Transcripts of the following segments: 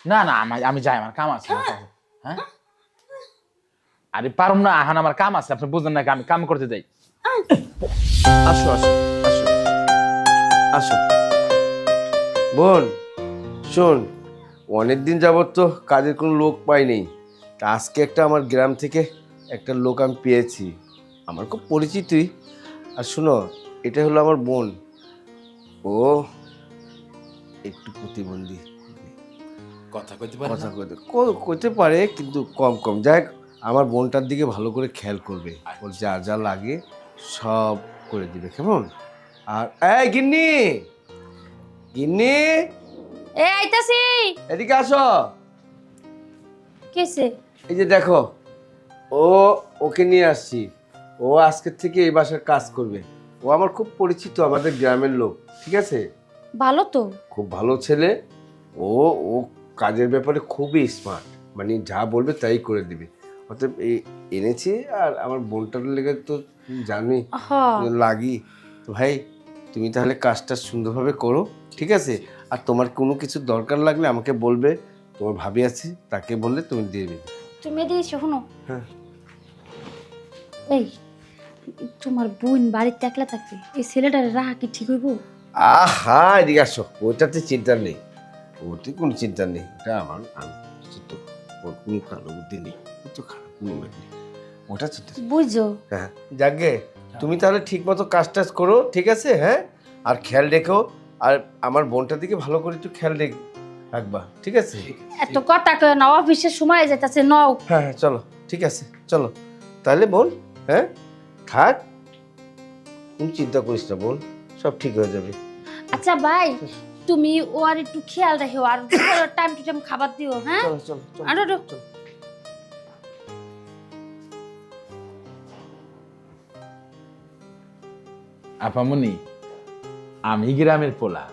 না না আমি যাই, আমার কাম আছে। হ্যাঁ আরে পারুম না, এখন আমার কাম আছে, আপনি বুঝলেন নাকি? আমি কাম করতে যাই। আসো আসো আসো আসো। বোন শোন, অনেকদিন যাবত তো কাজের কোনো লোক পাইনি, তা আজকে একটা আমার গ্রাম থেকে একটা লোক আমি পেয়েছি, আমার খুব পরিচিতই। আর শোনো, এটা হলো আমার বোন, ও একটু প্রতিবন্ধী, কথা কইতে পারেন কথা না? কইতে পারে কিন্তু কম কম। যাই হোক, আমার বোনটার দিকে ভালো করে খেয়াল করবে, ওর আচ্ছা। যা যা লাগে সব করে দিবে, কেমন? আর এই গিন্নি, গিন্নি এ আইতাছি। এদিকে আসো। কিসে? এই যে দেখো, ও ওকে নিয়ে আসছি, ও আজকের থেকে এই বাসার কাজ করবে। ও আমার খুব পরিচিত, আমাদের গ্রামের লোক, ঠিক আছে? ভালো তো। খুব ভালো ছেলে। ও ও কাজের ব্যাপারে খুবই স্মার্ট, মানে যা বলবে তাই করে দিবে। অতএব এই এনেছি। আর আমার বোনটার লেগে তো জানি হ। লাগি। তো ভাই, তুমি তাহলে কাজটা সুন্দরভাবে করো, ঠিক আছে? আর তোমার কোনো কিছু দরকার লাগলে আমাকে বলবে, তোমার ভাবি আছে, তাকে বললে তুমি দিয়ে দেবে। তুমি এদিকে এসো, শোনো। হ্যাঁ। এই, তোমার বোন বাড়িতে একলা থাকবে, এই ছেলেটার রাহা কি ঠিক হইব? আহা, এদিকে আসো, ওটাতে চিন্তা নেই, ওতে কোনো চিন্তা নেই। ওটা আমি তো, ওর কোনো কালো বুদ্ধি নেই, ও তো খারাপ কোনো মেয়ে নেই, ওটা চিন্তা নেই। বুঝছো? হ্যাঁ, যাকে তুমি তাহলে ঠিক মতো কাজ টাজ করো, ঠিক আছে? হ্যাঁ, আর খেয়াল রেখো। আর আমার বোনটার দিকে ভালো করে একটু খেয়াল রাখবা, ঠিক আছে? এত কথা কয় না, অফিসের সময় যেতেছে নও। হ্যাঁ হ্যাঁ, চলো, ঠিক আছে, চলো তাহলে বোন। হ্যাঁ, থাক, তুমি চিন্তা করিস না বোন, সব ঠিক হয়ে যাবে। আচ্ছা ভাই, তুমি ও আর একটু খেয়াল রাখো, আর টাইম টু টাইম খাবার দিও, হ্যাঁ? চলো চলো চলো আরো চলো। আপামনি, আমি গ্রামের পোলা,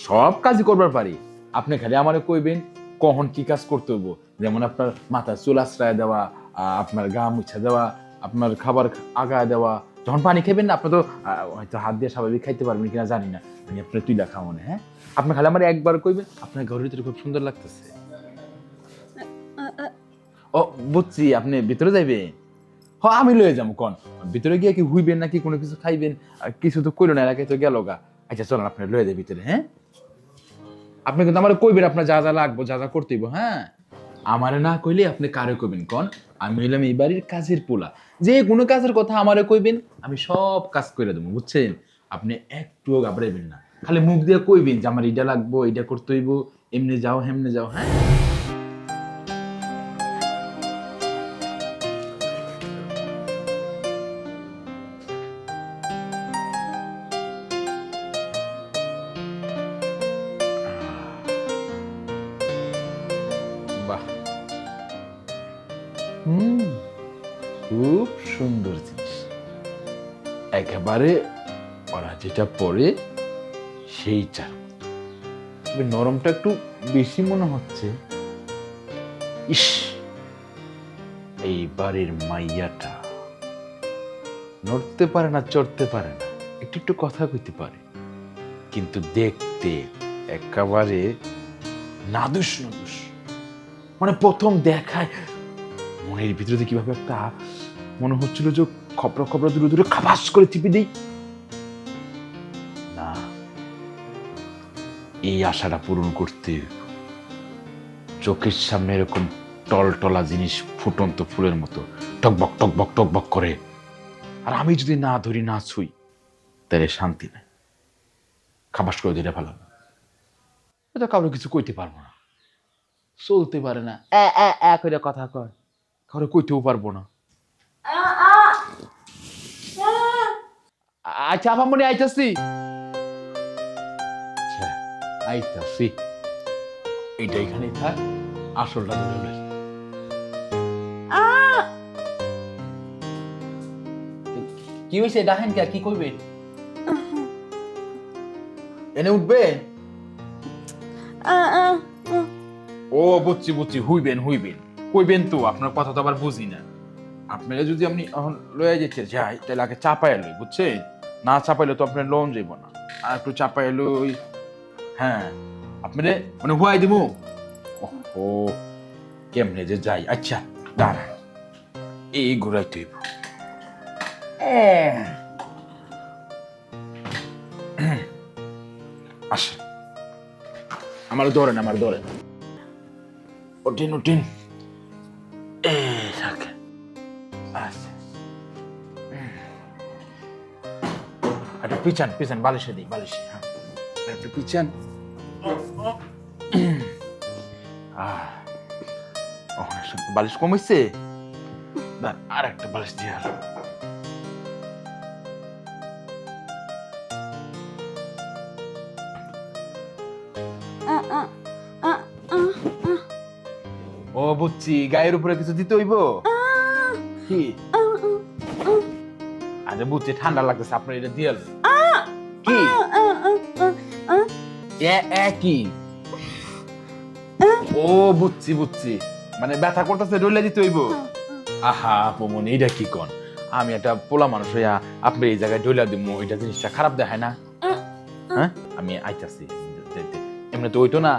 সব কাজই করবার পারি। আপনি খালি আমারে কইবেন কখন কি কাজ করতে হইব। যেমন আপনার মাথা চুল আশ্রয় দেওয়া, আপনার গা মুছা দেওয়া, আপনার খাবার আগায় দেওয়া। যখন পানি খাইবেন না, আপনি তো হয়তো হাত দিয়ে স্বাভাবিক খাইতে পারবেন কিনা জানি না, আমি আপনার তুইলা খাওয়ান। হ্যাঁ, আপনি খালি আমার একবার কইবেন আপনার ঘরের ভিতরে খুব সুন্দর লাগতেছে। ও বুঝছি, আপনি ভিতরে যাইবেন। হ্যাঁ, আমি লয়ে যাবো। কোন ভিতরে গিয়ে কি হুইবেন নাকি কোনো কিছু খাইবেন? কিছু তো কইলো না, এলাকায় তো গেল গা। আচ্ছা চলেন, আপনি লয়ে যাই ভিতরে। হ্যাঁ, আপনি কিন্তু আমার কইবেন আপনার যা যা লাগবো, যা যা করতে হইব। হ্যাঁ, আমারে না কইলে আপনি কারে কইবেন কোন? আমি হইলাম এই বাড়ির কাজের পোলা, যে কোনো কাজের কথা আমারে কইবেন, আমি সব কাজ করে দেবো, বুঝছেন? আপনি একটুও ঘাবড়াইবেন না, খালি মুখ দিয়ে কইবেন যে আমার এটা লাগবো, এটা করতে হইব, এমনি যাও হেমনে যাও। হ্যাঁ, বাহ, হুম, খুব সুন্দর জিনিস। একেবারে ওরা যেটা পরে সেইটার মতো। তবে নরমটা একটু বেশি মনে হচ্ছে। ইস, এই বাড়ির মাইয়াটা নড়তে পারে না, চড়তে পারে না, একটু একটু কথা কইতে পারে, কিন্তু দেখতে একেবারে নাদুস নাদুস। মানে প্রথম দেখায় মনের ভিতরে কিভাবে একটা মনে হচ্ছিল যে খপড়া খপড়া দূরে দূরে খাবাস করে চিপে দিই না। এই আশাটা পূরণ করতে চোখের সামনে এরকম টলটলা জিনিস ফুটন্ত ফুলের মতো টকবক টকবক টকবক করে, আর আমি যদি না ধরি না ছুই, তাহলে শান্তি নেই। খাবাস করে দিলে ভালো না, এটা কারো কিছু কইতে পারবো না, চলতে পারে না, করে কথা কয়, কারো কইতেও পারবো না। আচ্ছা আপামনি, আইতাছি। আচ্ছা, আইতাছি। এইটা এখানেই থাক, আসলটা ধরে। কি হয়েছে? ডাহেন কে? কি কইবে? এনে উঠবে? ও বুঝছি বুঝছি, হইবেন হইবেন, কইবেন তো, আপনার কথা তো আবার বুঝি না। আপনারা যদি আমি এখন লয়ে যেতে যাই, তাহলে আগে চাপাই লই, বুঝছেন? না চাপাইলে তো আপনার লোন যাইব না। আর একটু চাপাই লই। হ্যাঁ, আপনারে মানে হুয়াই দিমু। ও কেমনে যে যাই, আচ্ছা দাঁড়া, এই ঘুরাইতে হইব। আসে, আমার ধরেন, আমার ধরেন, ওঠেন ওঠেন, থাকে আচ্ছা। একটা পিছান পিছান, বালিশে দিই, বালিশে, হ্যাঁ একটু পিছান। বালিশ কমেছে, আর একটা বালিশ দিয়ে আর ও বুঝছি, গায়ের উপরে কিছু দিতে হইব কি? আরে বুঝছি ঠান্ডা লাগতেছে, আপনার এটা দিয়ে কি কি? ও বুঝছি বুঝছি, মানে ব্যথা করতেছে, ডলে দিতে হইব। আহা পমনি, এটা কি কন? আমি একটা পোলা মানুষ হইয়া আপনি এই জায়গায় ডইলা দিব, এটা জিনিসটা খারাপ দেখায় না? হ্যাঁ আমি আইতাছি, এমনি তো ওইটো না,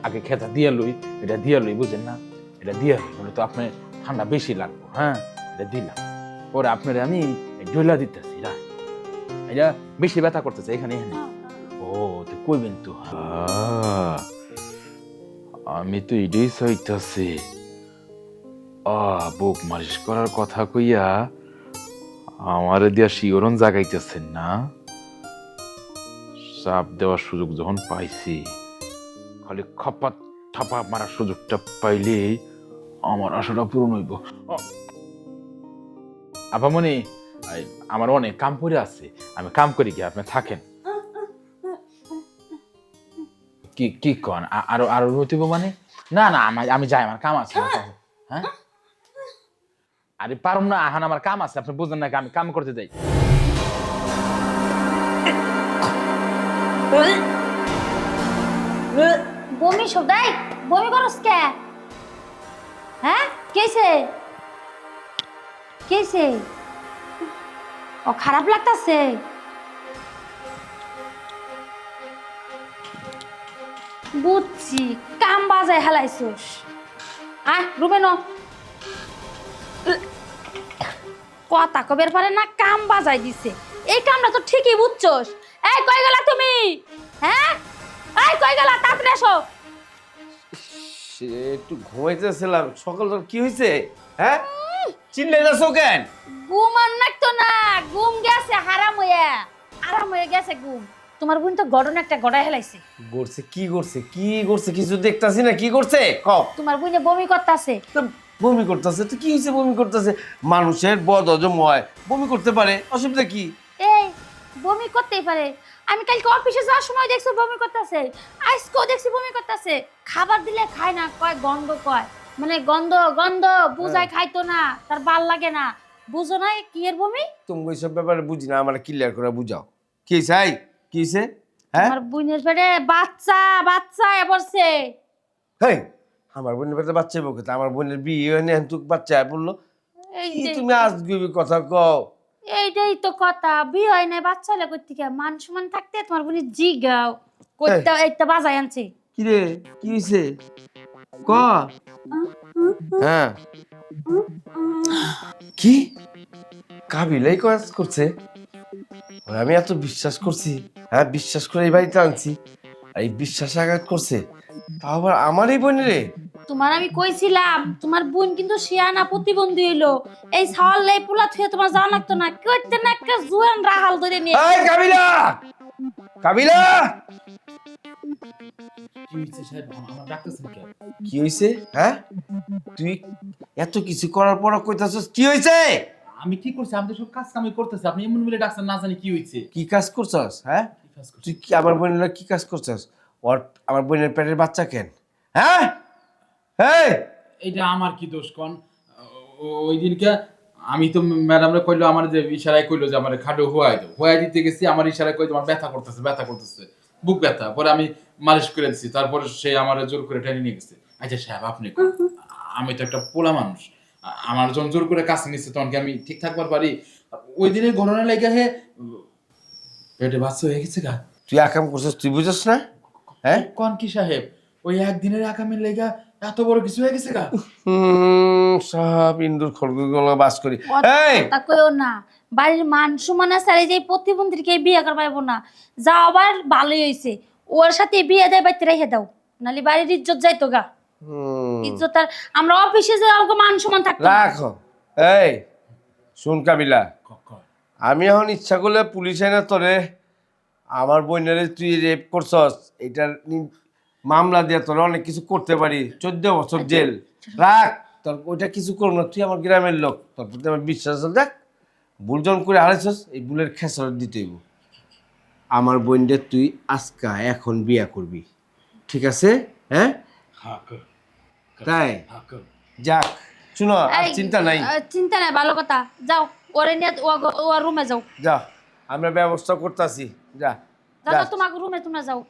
আগে খেতা দিয়ে লই, এটা দিয়ে লই, বুঝেন না? এটা দিয়ে লই তো আপনি ঠান্ডা বেশি লাগবো। হ্যাঁ এটা দিলাম, পরে আপনার আমি ডইলা দিতেছি, এটা বেশি ব্যথা করতেছে এখানে এখানে। ও তো কইবেন তো, আমি তো এটাই চাইতাছি। বুক মালিশ করার কথা কইয়া আমার দিয়া শিওরণ জাগাইতেছেন না? চাপ দেওয়ার সুযোগ যখন পাইছি, খালি খপাত থাপা মারার সুযোগটা পাইলেই আমার আশাটা পূরণ হইব। আপামনি, আমার অনেক কাম পড়ে আছে, আমি কাম করি, কি আপনি থাকেন? কি কি কন? আরো আরো রইব মানে? না না, আমি যাই, আমার কাম আছে। হ্যাঁ আরে পারুম না, এখন আমার কাম আছে, আপনি বুঝলেন নাকি? আমি কাম করতে যাই। বমি সদাই, বমি করস কে? হ্যাঁ কেছে কেছে? ও খারাপ লাগতাছে? বুঝছি, কাম বাজায় হেলাইছস। আয় রুমে ন, কথা কবের পারে না, কাম বাজাই দিছে। এই কামটা তো ঠিকই বুঝছস। এই কই গেলা তুমি? হ্যাঁ এই কই গেলা? তাড়াতাড়ি এসো। সে একটু ঘুমাইতেছিলাম, সকাল সকাল কি হয়েছে? হ্যাঁ চিল্লাই যাচ্ছ কেন? ঘুম আর নাকতো না, ঘুম গেছে হারাম হইয়া, আরাম হয়ে গেছে ঘুম। তোমার বোন তো ঘটনা একটা গড়াই হেলাইছে। করছে কি করছে? কি করছে? কিছু দেখতাছি না, কি করছে কও? তোমার বোনে বমি করতেছে। তো বমি করতেছে তো কি হয়েছে? বমি করতেছে, মানুষের বদ হজম হয়, বমি করতে পারে, অসুবিধা কি? এই বমি করতেই পারে, আমি কালকে অফিসে যাওয়ার সময় দেখছি বমি করতেছে, আজকেও দেখছি বমি করতেছে। খাবার দিলে খায় না, কয় গন্ধ, কয় মানে গন্ধ গন্ধ বুঝায়, খাইতো না, তার ভাল লাগে না। বুঝো না কি এর বমি? তুমি ওইসব ব্যাপারে বুঝি না, আমার ক্লিয়ার করে বুঝাও কি চাই, কি হয়েছে? হ্যাঁ আমার বোনের পেটে বাচ্চা, বাচ্চা পড়ছে। হেই, আমার বোনের পেটে বাচ্চা বকে, আমার বোনের বিয়ে হয়নি, এখন তুই বাচ্চা বললো? তুমি আজকে কথা কও। এইটাই তো কথা, বিয়ে হয় না, বাচ্চা হলে কই থেকে? মান সম্মান থাকতে তোমার বোন জিগাও কইতে, এইটা বাজায় আনছে। কি রে, কি হয়েছে ক? হ্যাঁ কি কাবিলাই কাজ করছে? ওরে আমি এত বিশ্বাস করছি, হ্যাঁ বিশ্বাস করে এই বাড়িতে আনছি, আর এই বিশ্বাসে আঘাত করছে, তাও আবার আমার এই বোন রে। তোমার আমি কইছিলাম, তোমার বোন কিন্তু শিয়ানা প্রতিবন্ধী হইলো। এই সাওয়াল লাই পোলা থুয়ে তোমার জানা লাগতো না, কইতে না একটা জুয়ান রাহাল ধরে নিয়ে। এই কাবিলা, কাবিলা! কি হইছে সাহেব? আমার ডাকতেছেন কেন? কি হইছে? হ্যাঁ তুই এত কিছু করার পর কইতাছস কি হইছে? আমি কি করছি? আমি তো সব কাজ কামই করতেছি, আপনি এমন বলে ডাকছেন, না জানি কি হইছে। কি কাজ করছস? হ্যাঁ কি কাজ করছি? তুই কি আমার বোনের কি কাজ করছস? ওর আমার বোনের পেটের বাচ্চা কেন? হ্যাঁ এই এইটা আমার কি দোষ কোন? ওই দিনকে আমি তো ম্যাডামরে কইলো, আমার যে ইশারায় কইলো যে আমার খাটো হোয়াই দাও, হোয়াই দিতে গেছি, আমার ইশারায় কই তোমার ব্যথা করতেছে, ব্যথা করতেছে, বুক ব্যথা। পরে আমি মালিশ করে দিছি, তারপরে সে আমার জোর করে টেনে নিয়ে গেছে। আচ্ছা সাহেব আপনি কোন? আমি তো একটা পোলা মানুষ, আমার যখন জোর করে কাছে নিচ্ছে তখন কি আমি ঠিক থাকবার পারি? ওই দিনের ঘটনা লেগে হে পেটে বাচ্চা হয়ে গেছে গা। তুই আকাম করছস, তুই বুঝছস না? হ্যাঁ কোন কি সাহেব? ওই একদিনের আকামের লেগা এত বড় কিছু হয়ে গেছে গা? সব ইন্দুর খড়গুলো বাস করি। এই তা কইও না, বাড়ির মান সম্মান আছে, আর এই যে প্রতিবন্ধীকে বিয়ে করবাইবো না, যা আবার ভালোই হইছে, ওর সাথে বিয়ে দেয় বাইতে রেখে দাও, নালে বাড়ির ইজ্জত যাইতো গা। ইজ্জত আর আমরা অফিসে যে আমাকে মান সম্মান থাকতো না। রাখো। এই শুন কাবিলা, আমি এখন ইচ্ছা করলে পুলিশ আইনা তোরে আমার বোনের তুই রেপ করছস এটার মামলা দিয়ে তোরা অনেক কিছু করতে পারি, 14 বছর জেল। রাখ, তোর ওইটা কিছু করবো না, তুই আমার গ্রামের লোক, তোর প্রতি আমার বিশ্বাস আছে। দেখ ভুলজন করে হারাইছস, এই ভুলের খেসারত দিতে হইব। আমার বোনদের তুই আজকা এখন বিয়া করবি, ঠিক আছে? হ্যাঁ তাই যাক, শুনো আর এই, চিন্তা নাই, চিন্তা নাই, ভালো কথা। যাও ওরে নিয়ে ও রুমে যাও, যা আমরা ব্যবস্থা করতেছি। যা যাও তোমাকে রুমে তোমরা যাও।